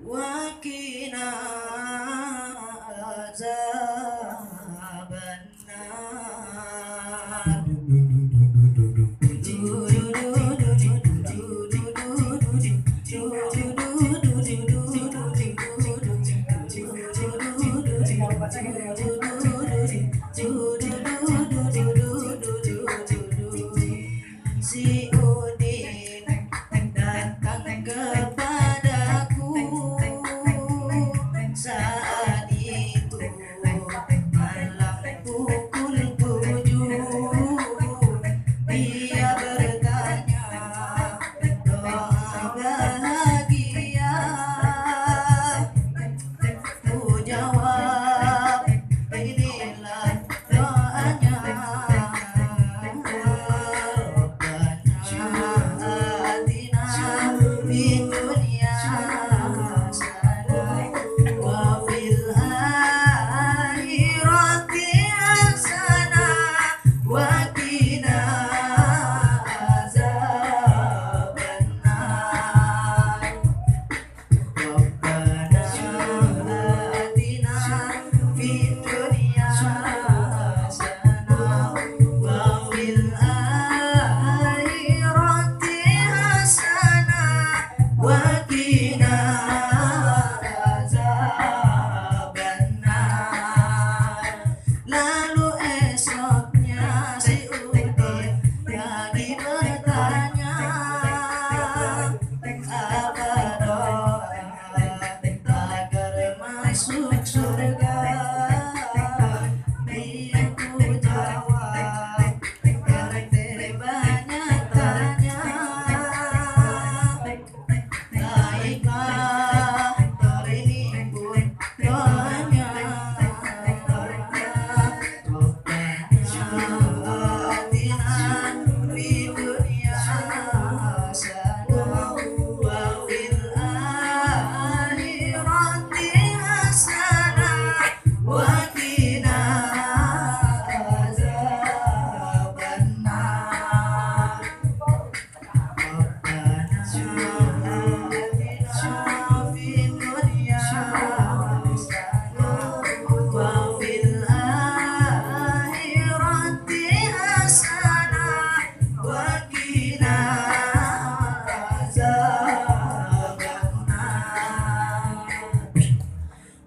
Wakina si Udin datang kepadaku saat itu malam pukul 7. Dia bertanya doa bahagia, ku jawab inilah doanya. Lalu esoknya si Udin lagi bertanya, apa doa agar masuk surga? Dia ku jawab banyak tanya. Baiklah, ini pun doanya.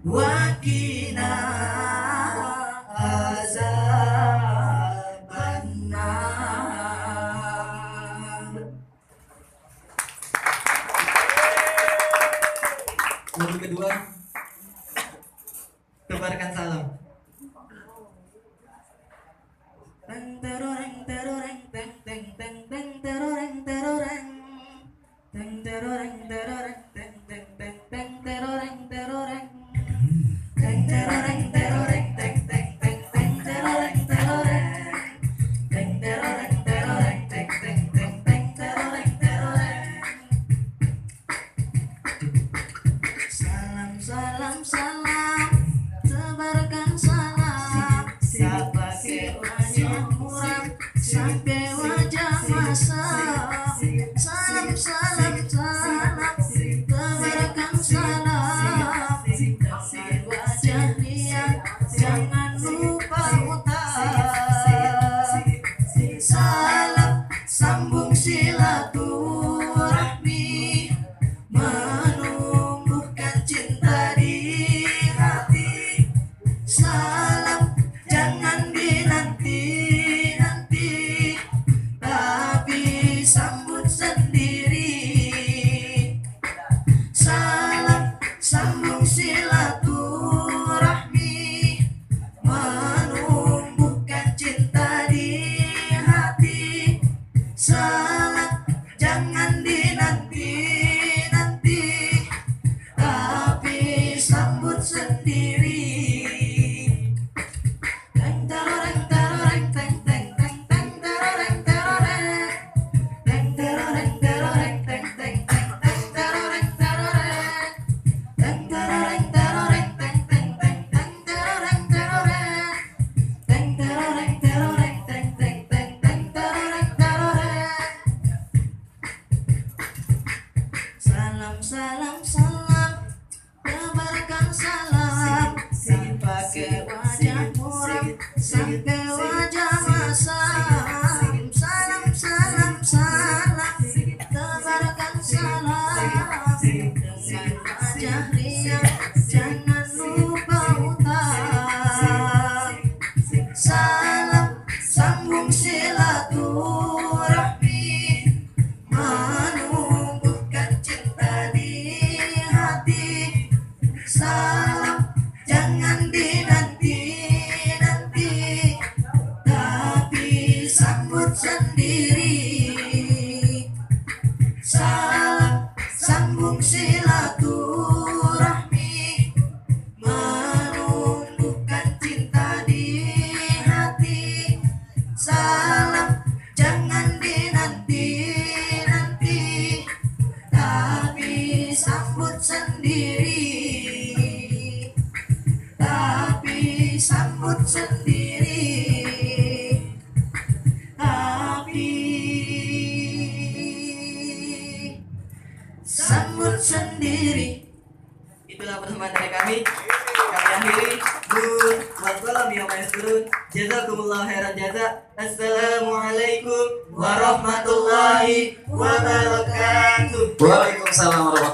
Wakina azabannar. Lagu kedua, tebarkan salam. Teng teroreng teroreng teng teng teng teng teroreng teroreng teng teroreng teroreng teng teng teng teng teroreng teroreng teng teroreng teroreng teng teng teng teng teroreng teroreng teng teroreng teroreng teng teng teng teng teroreng teroreng. Salam salam salam, sebarkan salam, siapa ke wajah muram sampai wajah masam. Salam salam salam, sebarkan salam, kasih wajah dia jangan lupa utang. Salam sambung silaturahmi, menumbuhkan cinta di hati. Salam jangan dinanti-nanti, tapi sambut sendiri. Salam sambung silaturahmi, menumbuhkan cinta di hati. Salam jangan dinanti-nanti, tapi sambut sendiri. Teng teroreng teroreng teng teng teng teng teroreng teroreng teng teroreng teroreng teng teng teng teng teroreng teroreng teng teroreng teroreng teng teng teng teng teroreng teroreng tapi sambut sendiri, tapi sambut sendiri, tapi sambut sendiri. Itulah pertemuan dari kami. Kami akhiri. Dun, wassalamualaikum, jazakumullah khairan jaza. Assalamualaikum warahmatullahi wabarakatuh. Waalaikumsalam warahmatullahi